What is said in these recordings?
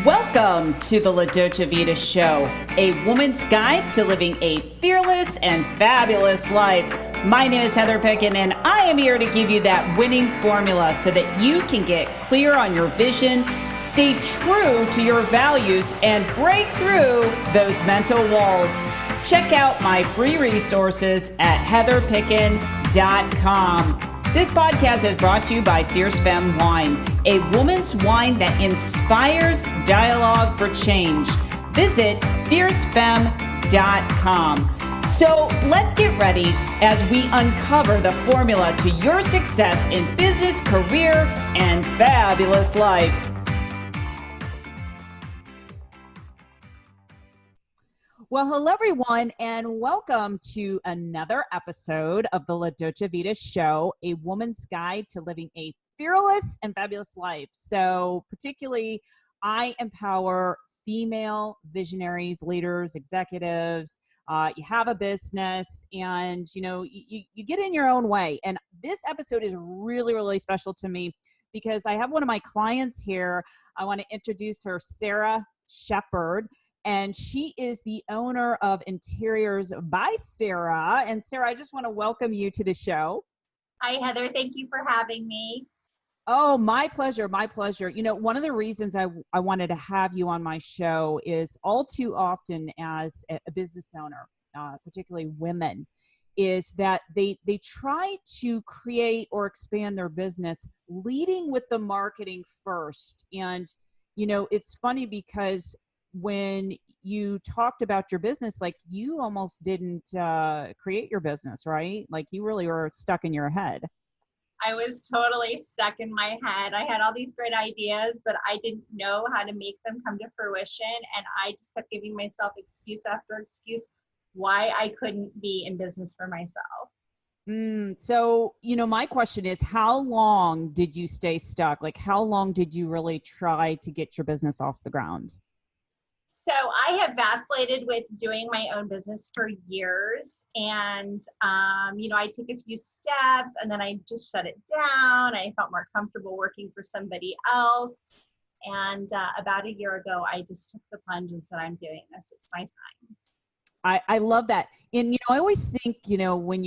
Welcome to the La Dolce Vita Show, a woman's guide to living a fearless and fabulous life. My name is Heather Picken, and I am here to give you that winning formula so that you can get clear on your vision, stay true to your values, and break through those mental walls. Check out my free resources at heatherpicken.com. This podcast is brought to you by Fierce Femme Wine, a woman's wine that inspires dialogue for change. Visit fiercefemme.com. So let's get ready as we uncover the formula to your success in business, career, and fabulous life. Well, hello, everyone, and welcome to another episode of the La Dolce Vita Show, a woman's guide to living a fearless and fabulous life. So particularly, I empower female visionaries, leaders, executives. You have a business and, you get in your own way. And this episode is really, really special to me because I have one of my clients here. I want to introduce her, Sarah Sheppard. And she is the owner of Interiors by Sarah. And Sarah, I just want to welcome you to the show. Hi, Heather. Thank you for having me. Oh, my pleasure. My pleasure. One of the reasons I wanted to have you on my show is all too often as a business owner, particularly women, is that they try to create or expand their business leading with the marketing first. And, it's funny because when you talked about your business, like you almost didn't create your business, right? Like you really were stuck in your head. I was totally stuck in my head. I had all these great ideas, but I didn't know how to make them come to fruition. And I just kept giving myself excuse after excuse why I couldn't be in business for myself. So, my question is, how long did you stay stuck? Like, how long did you really try to get your business off the ground? So I have vacillated with doing my own business for years. And, I took a few steps and then I just shut it down. I felt more comfortable working for somebody else. And about a year ago, I just took the plunge and said, I'm doing this. It's my time. I love that. And, I always think, when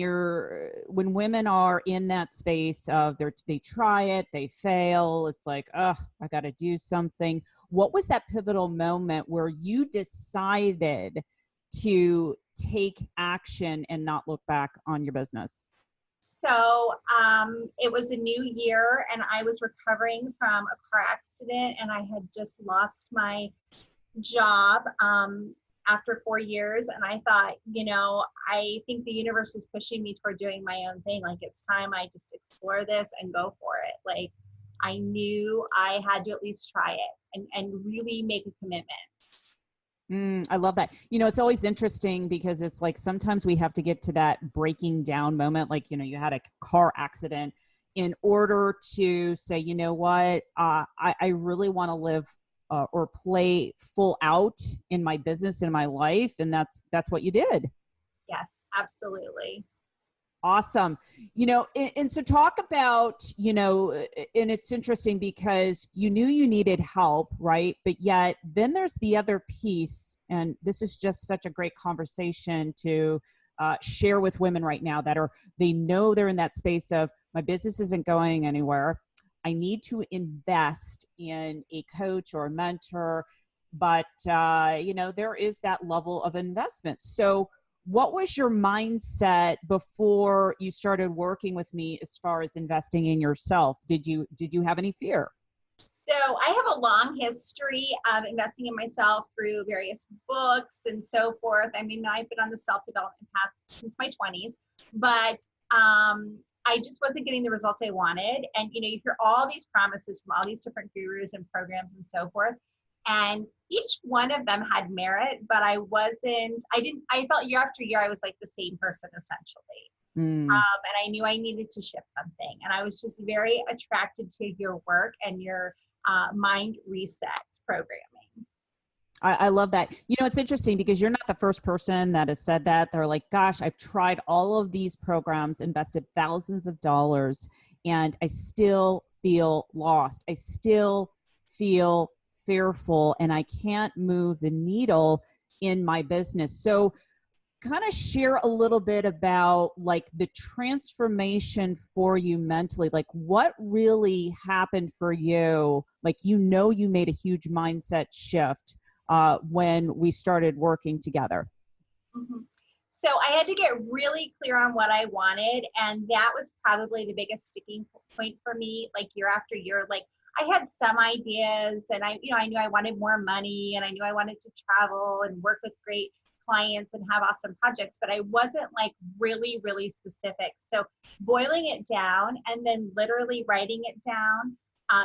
women are in that space of they try it, they fail. It's like, I got to do something. What was that pivotal moment where you decided to take action and not look back on your business? So it was a new year and I was recovering from a car accident and I had just lost my job after 4 years. And I thought, I think the universe is pushing me toward doing my own thing. Like it's time I just explore this and go for it. Like I knew I had to at least try it and really make a commitment. I love that. It's always interesting because it's like sometimes we have to get to that breaking down moment. Like, you had a car accident in order to say, you know what, I really want to live or play full out in my business, in my life. And that's what you did. Yes, absolutely. Awesome. And so talk about, and it's interesting because you knew you needed help, right? But yet then there's the other piece. And this is just such a great conversation to share with women right now they know they're in that space of my business isn't going anywhere. I need to invest in a coach or a mentor, but, there is that level of investment. So what was your mindset before you started working with me as far as investing in yourself? Did you have any fear? So I have a long history of investing in myself through various books and so forth. I mean, I've been on the self-development path since my 20s, but I just wasn't getting the results I wanted. And, you hear all these promises from all these different gurus and programs and so forth. And each one of them had merit, but I felt year after year, I was like the same person essentially. And I knew I needed to shift something. And I was just very attracted to your work and your mind reset programming. I love that. It's interesting because you're not the first person that has said that. They're like, gosh, I've tried all of these programs, invested thousands of dollars, and I still feel lost. I still feel fearful and I can't move the needle in my business. So kind of share a little bit about like the transformation for you mentally, like what really happened for you. Like, you made a huge mindset shift when we started working together. Mhm. So I had to get really clear on what I wanted, and that was probably the biggest sticking point for me. Like year after year, like I had some ideas, and I knew I wanted more money, and I knew I wanted to travel and work with great clients and have awesome projects, but I wasn't like really, really specific. So boiling it down and then literally writing it down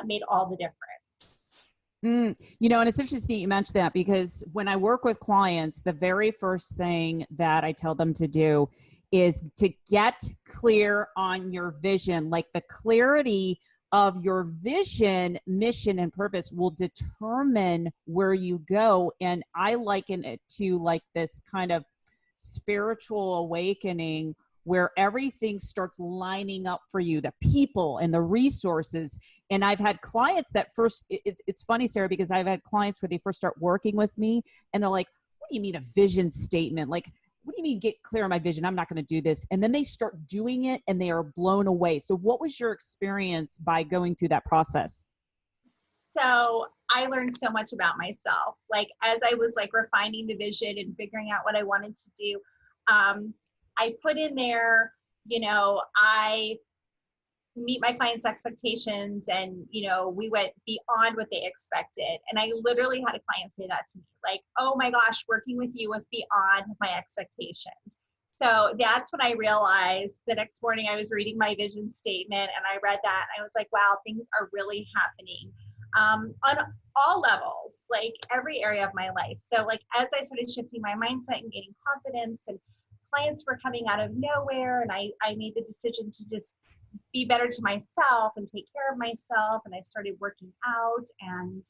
made all the difference. And it's interesting that you mentioned that, because when I work with clients, the very first thing that I tell them to do is to get clear on your vision. Like, the clarity of your vision, mission, and purpose will determine where you go. And I liken it to like this kind of spiritual awakening where everything starts lining up for you, the people and the resources. And I've had clients that first, it's funny, Sarah, because I've had clients where they first start working with me and they're like, what do you mean a vision statement? Like, what do you mean get clear on my vision? I'm not going to do this. And then they start doing it and they are blown away. So what was your experience by going through that process? So I learned so much about myself. Like as I was like refining the vision and figuring out what I wanted to do, I put in there, I meet my clients' expectations, and we went beyond what they expected. And I literally had a client say that to me, like, oh my gosh, working with you was beyond my expectations. So that's when I realized the next morning I was reading my vision statement and I read that and I was like, wow, things are really happening on all levels, like every area of my life. So like as I started shifting my mindset and gaining confidence, and clients were coming out of nowhere, and I made the decision to just be better to myself and take care of myself, and I've started working out, and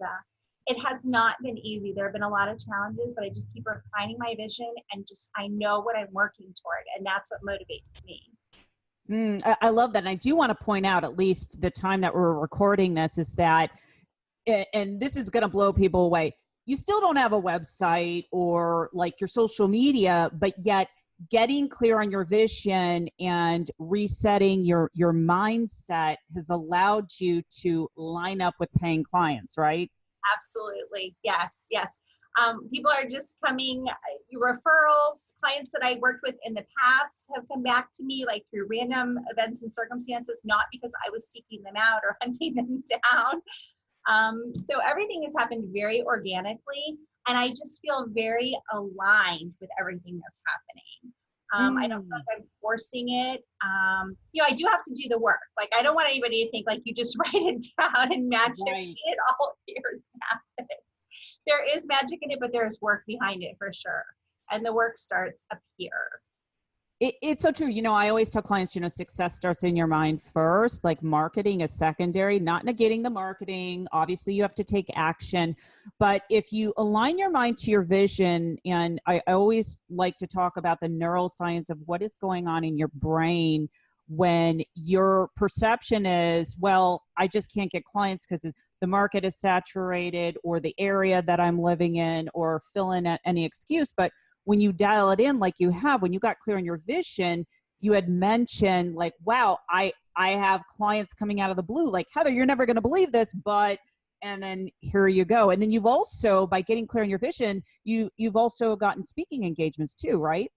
it has not been easy. There have been a lot of challenges, but I just keep refining my vision, and just I know what I'm working toward, and that's what motivates me. I love that. And I do want to point out, at least the time that we're recording this, is that, and this is going to blow people away, you still don't have a website or like your social media, but yet getting clear on your vision and resetting your mindset has allowed you to line up with paying clients, right? Absolutely. Yes. Yes. People are just coming, referrals, clients that I worked with in the past have come back to me like through random events and circumstances, not because I was seeking them out or hunting them down. So everything has happened very organically, and I just feel very aligned with everything that's happening. I don't feel like I'm forcing it. I do have to do the work. Like, I don't want anybody to think like you just write it down and magically Right. it all appears and happens. There is magic in it, but there's work behind it for sure. And the work starts up here. It's so true. I always tell clients, success starts in your mind first, like marketing is secondary, not negating the marketing. Obviously, you have to take action. But if you align your mind to your vision, and I always like to talk about the neuroscience of what is going on in your brain when your perception is, well, I just can't get clients because the market is saturated, or the area that I'm living in, or fill in any excuse. But when you dial it in, like you have, when you got clear on your vision, you had mentioned like, wow, I have clients coming out of the blue, like, Heather, you're never going to believe this, but, and then here you go. And then you've also, by getting clear on your vision, you've also gotten speaking engagements too, right?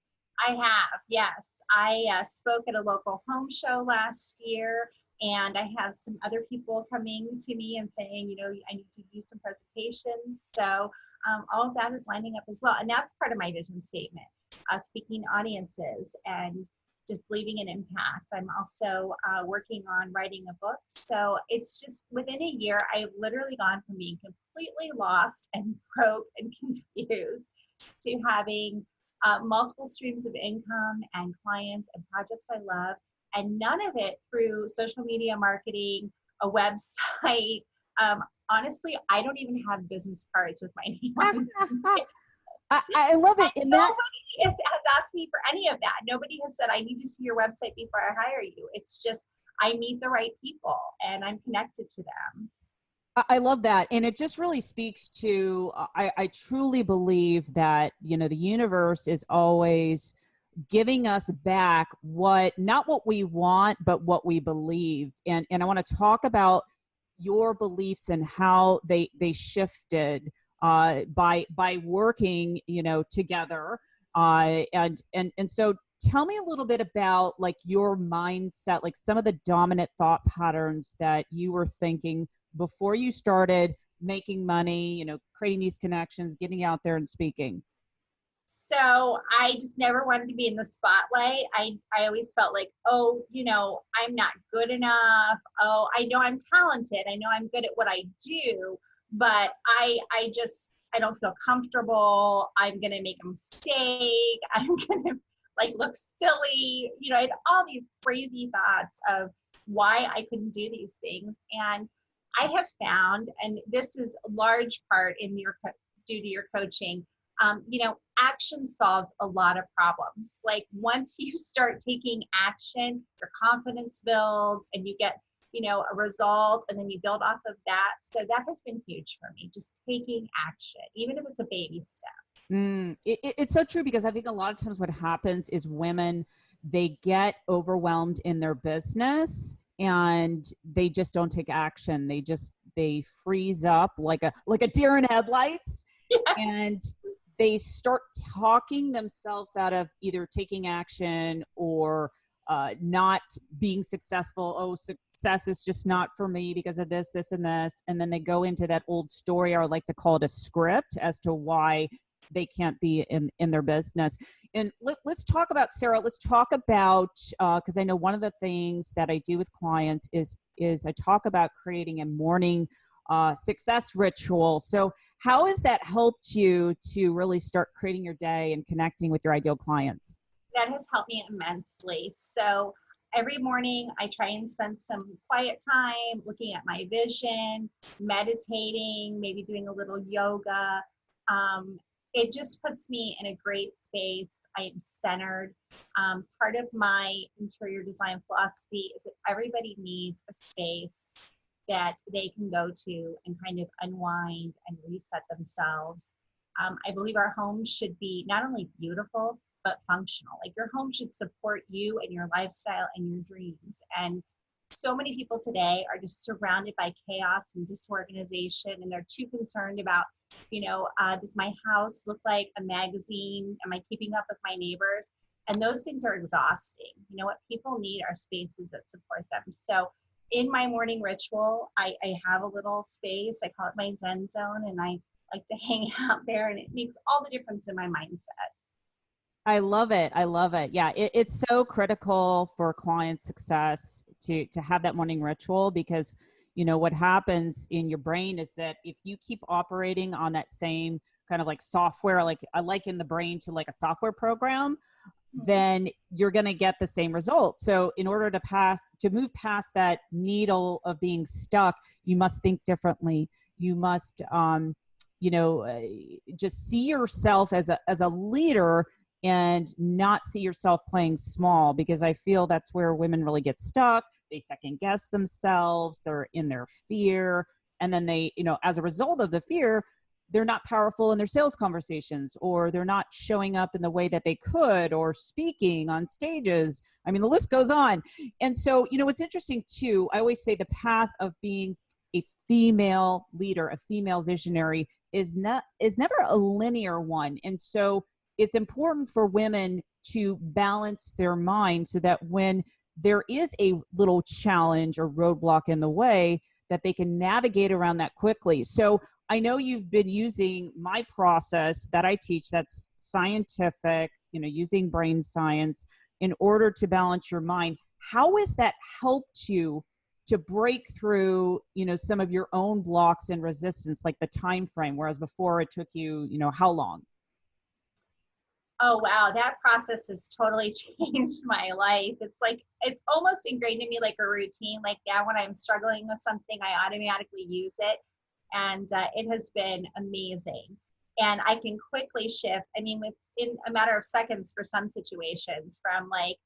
I have, yes. I spoke at a local home show last year, and I have some other people coming to me and saying, I need to do some presentations. So all of that is lining up as well. And that's part of my vision statement, speaking to audiences and just leaving an impact. I'm also working on writing a book. So it's just within a year, I've literally gone from being completely lost and broke and confused to having multiple streams of income and clients and projects I love, and none of it through social media marketing, a website. Honestly, I don't even have business cards with my name on it. I love it. And nobody has asked me for any of that. Nobody has said, I need to see your website before I hire you. It's just, I meet the right people and I'm connected to them. I love that. And it just really speaks to, I truly believe that, the universe is always giving us back not what we want, but what we believe. And I want to talk about your beliefs and how they shifted by working, together. And so tell me a little bit about like your mindset, like some of the dominant thought patterns that you were thinking before you started making money, creating these connections, getting out there and speaking. So I just never wanted to be in the spotlight. I always felt like, oh, I'm not good enough. Oh, I know I'm talented. I know I'm good at what I do, but I don't feel comfortable. I'm going to make a mistake. I'm going to like look silly. I had all these crazy thoughts of why I couldn't do these things. And I have found, and this is a large part due to your coaching, action solves a lot of problems. Like once you start taking action, your confidence builds and you get, a result, and then you build off of that. So that has been huge for me, just taking action, even if it's a baby step. It's so true, because I think a lot of times what happens is women, they get overwhelmed in their business and they just don't take action. They freeze up like a deer in headlights. Yes. And they start talking themselves out of either taking action or not being successful. Oh, success is just not for me because of this, this, and this. And then they go into that old story, or I like to call it a script, as to why they can't be in their business. And let's talk about, Sarah, let's talk about, because I know one of the things that I do with clients is I talk about creating a morning success ritual. So how has that helped you to really start creating your day and connecting with your ideal clients? That has helped me immensely. So every morning I try and spend some quiet time looking at my vision, meditating, maybe doing a little yoga. It just puts me in a great space. I am centered. Part of my interior design philosophy is that everybody needs a space that they can go to and kind of unwind and reset themselves. I believe our homes should be not only beautiful, but functional. Like your home should support you and your lifestyle and your dreams. And so many people today are just surrounded by chaos and disorganization, and they're too concerned about, does my house look like a magazine? Am I keeping up with my neighbors? And those things are exhausting. What people need are spaces that support them. So in my morning ritual, I have a little space. I call it my Zen zone, and I like to hang out there, and it makes all the difference in my mindset. I love it. I love it. Yeah, it's so critical for client success to have that morning ritual, because what happens in your brain is that if you keep operating on that same kind of like software, like I liken the brain to like a software program, then you're going to get the same result. So in order to move past that needle of being stuck, you must think differently. You must, just see yourself as a leader and not see yourself playing small, because I feel that's where women really get stuck. They second guess themselves. They're in their fear. And then they, as a result of the fear, they're not powerful in their sales conversations, or they're not showing up in the way that they could, or speaking on stages. I mean, the list goes on. And so, what's interesting too, I always say the path of being a female leader, a female visionary is never a linear one. And so it's important for women to balance their mind so that when there is a little challenge or roadblock in the way, that they can navigate around that quickly. So I know you've been using my process that I teach, that's scientific, using brain science in order to balance your mind. How has that helped you to break through, some of your own blocks and resistance, like the time frame, whereas before it took you, how long? Oh, wow. That process has totally changed my life. It's almost ingrained in me like a routine. Like, yeah, when I'm struggling with something, I automatically use it. And it has been amazing. And I can quickly shift, within a matter of seconds for some situations, from like,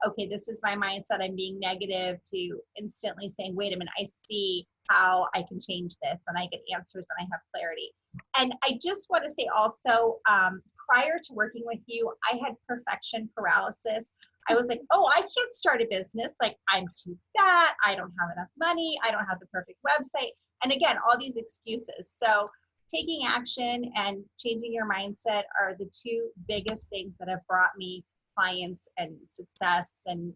okay, this is my mindset, I'm being negative, to instantly saying, wait a minute, I see how I can change this, and I get answers and I have clarity. And I just want to say also, prior to working with you, I had perfection paralysis. I was like, oh, I can't start a business. Like, I'm too fat. I don't have enough money. I don't have the perfect website. And again, all these excuses. So taking action and changing your mindset are the two biggest things that have brought me clients and success. And,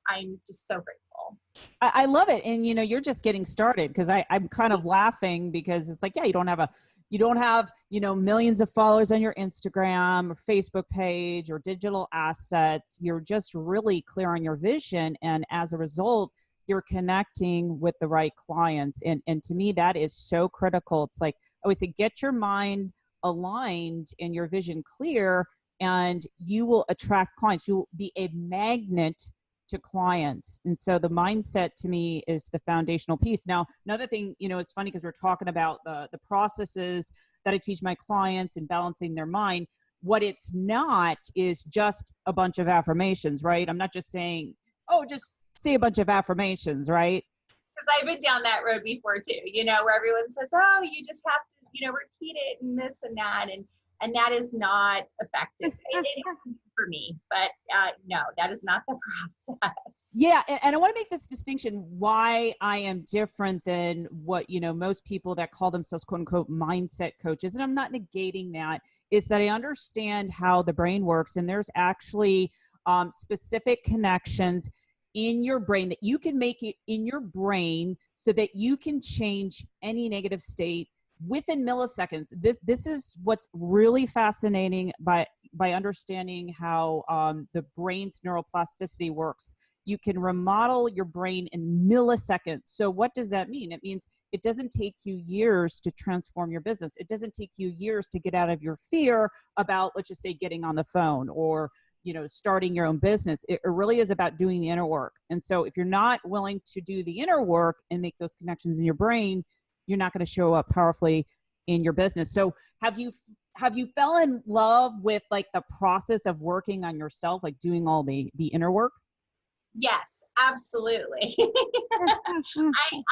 I'm just so grateful. I love it. And, you're just getting started, because I'm kind of laughing because it's like, yeah, you don't have, millions of followers on your Instagram or Facebook page or digital assets. You're just really clear on your vision. And as a result, you're connecting with the right clients. And to me, that is so critical. It's like, I always say, get your mind aligned and your vision clear, and you will attract clients. You'll be a magnet to clients. And so the mindset, to me, is the foundational piece. Now, another thing, it's funny because we're talking about the processes that I teach my clients and balancing their mind. What it's not is just a bunch of affirmations, right? I'm not just saying, oh, just say a bunch of affirmations, right? Because I've been down that road before too, where everyone says, oh, you just have to, repeat it and this and that. And that is not effective. It happened for me, but no, that is not the process. Yeah. And I want to make this distinction why I am different than what, most people that call themselves quote unquote mindset coaches. And I'm not negating that, is that I understand how the brain works. And there's actually specific connections in your brain that you can make it in your brain so that you can change any negative state within milliseconds. This is what's really fascinating by understanding how the brain's neuroplasticity works. You can remodel your brain in milliseconds. So what does that mean? It means it doesn't take you years to transform your business. It doesn't take you years to get out of your fear about, let's just say, getting on the phone or starting your own business. It really is about doing the inner work. And so if you're not willing to do the inner work and make those connections in your brain, you're not going to show up powerfully in your business. So have you fell in love with like the process of working on yourself, like doing all the inner work? Yes, absolutely. I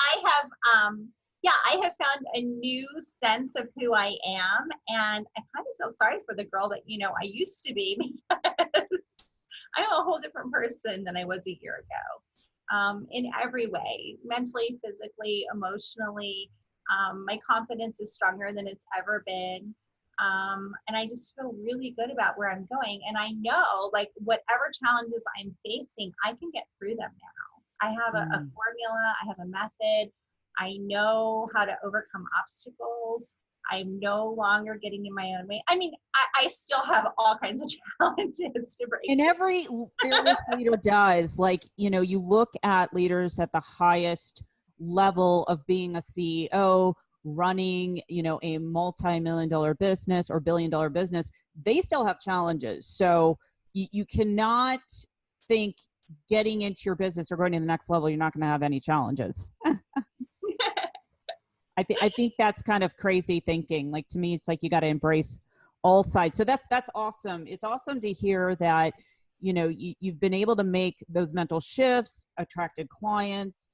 have found a new sense of who I am, and I kind of feel sorry for the girl that, I used to be, because I'm a whole different person than I was a year ago. In every way, mentally, physically, emotionally. My confidence is stronger than it's ever been. And I just feel really good about where I'm going. And I know, like, whatever challenges I'm facing, I can get through them now. I have a formula, I have a method. I know how to overcome obstacles. I'm no longer getting in my own way. I mean, I still have all kinds of challenges to break. And every fearless leader does. Like, you look at leaders at the highest level of being a CEO, running, a multi-million-dollar business or billion-dollar business, they still have challenges. So you cannot think getting into your business or going to the next level, you're not going to have any challenges. I think that's kind of crazy thinking. Like, to me, it's like you got to embrace all sides. So that's awesome. It's awesome to hear that, you've been able to make those mental shifts, attracted clients,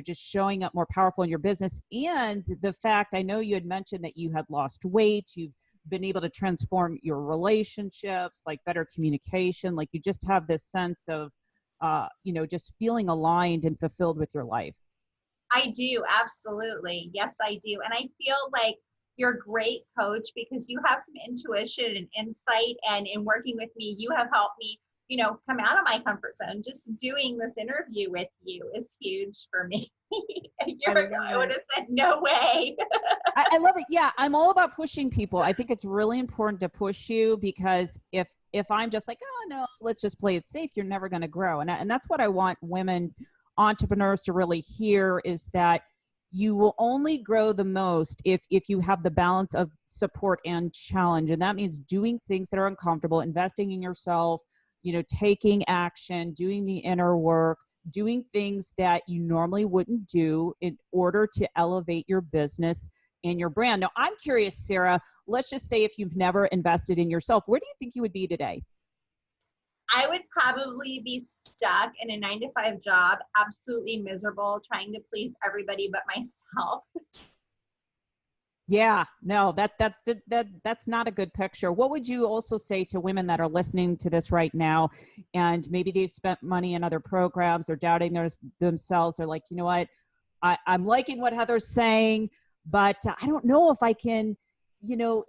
just showing up more powerful in your business. And the fact, I know you had mentioned that you had lost weight, you've been able to transform your relationships, like better communication, like you just have this sense of, just feeling aligned and fulfilled with your life. I do. Absolutely. Yes, I do. And I feel like you're a great coach because you have some intuition and insight. And in working with me, you have helped me, come out of my comfort zone. Just doing this interview with you is huge for me. A year ago, I would have said, no way. I love it. Yeah, I'm all about pushing people. I think it's really important to push you, because if I'm just like, oh, no, let's just play it safe, you're never going to grow. And that's what I want women entrepreneurs to really hear, is that you will only grow the most if you have the balance of support and challenge. And that means doing things that are uncomfortable, investing in yourself, taking action, doing the inner work, doing things that you normally wouldn't do in order to elevate your business and your brand. Now, I'm curious, Sarah, let's just say if you've never invested in yourself, where do you think you would be today? I would probably be stuck in a 9-to-5 job, absolutely miserable, trying to please everybody but myself. Yeah, no, that's not a good picture. What would you also say to women that are listening to this right now, and maybe they've spent money in other programs, they're doubting themselves, they're like, you know what, I'm liking what Heather's saying, but I don't know if I can,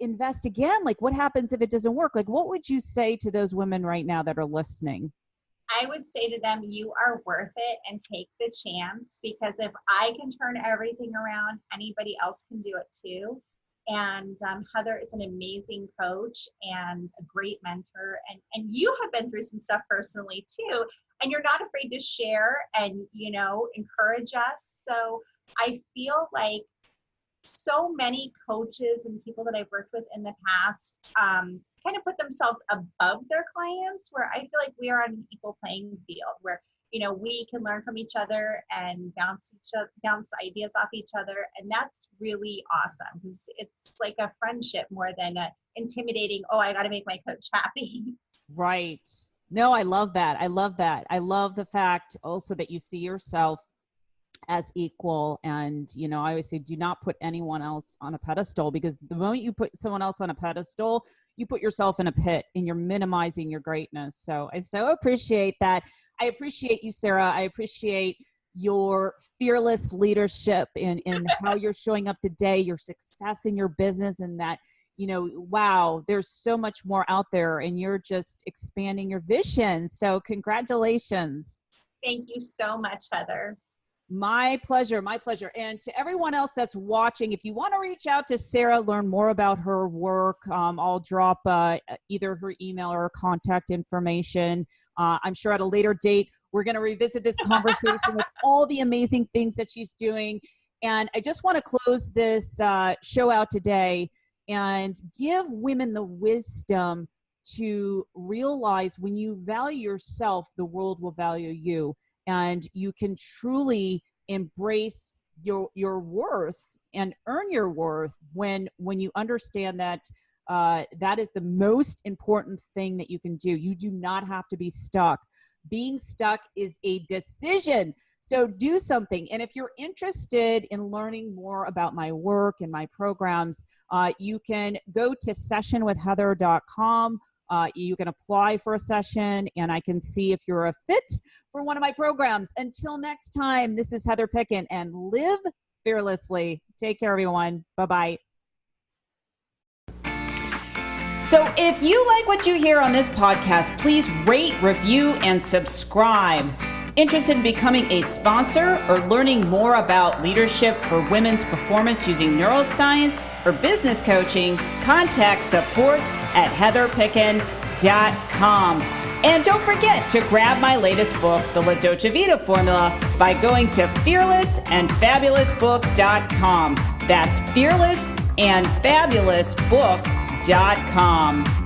invest again. Like, what happens if it doesn't work? Like, what would you say to those women right now that are listening? I would say to them, you are worth it and take the chance, because if I can turn everything around, anybody else can do it too. And Heather is an amazing coach and a great mentor. And you have been through some stuff personally too. And you're not afraid to share and, encourage us. So I feel like so many coaches and people that I've worked with in the past kind of put themselves above their clients, where I feel like we are on an equal playing field where, we can learn from each other and bounce ideas off each other. And that's really awesome, because it's like a friendship more than a intimidating, oh, I got to make my coach happy. Right. No, I love that. I love that. I love the fact also that you see yourself as equal. And, I always say, do not put anyone else on a pedestal, because the moment you put someone else on a pedestal, you put yourself in a pit and you're minimizing your greatness. So I so appreciate that. I appreciate you, Sarah. I appreciate your fearless leadership in how you're showing up today, your success in your business, and that, wow, there's so much more out there and you're just expanding your vision. So congratulations. Thank you so much, Heather. My pleasure. My pleasure. And to everyone else that's watching, if you want to reach out to Sarah, learn more about her work, I'll drop either her email or her contact information. I'm sure at a later date, we're going to revisit this conversation with all the amazing things that she's doing. And I just want to close this show out today and give women the wisdom to realize when you value yourself, the world will value you. And you can truly embrace your worth and earn your worth when you understand that that is the most important thing that you can do. You do not have to be stuck. Being stuck is a decision. So do something. And if you're interested in learning more about my work and my programs, you can go to sessionwithheather.com. You can apply for a session and I can see if you're a fit for one of my programs. Until next time, this is Heather Picken, and live fearlessly. Take care, everyone. Bye-bye. So if you like what you hear on this podcast, please rate, review, and subscribe. Interested in becoming a sponsor or learning more about leadership for women's performance using neuroscience or business coaching, contact support@heatherpicken.com. And don't forget to grab my latest book, The La Dolce Vita Formula, by going to fearlessandfabulousbook.com. That's fearlessandfabulousbook.com.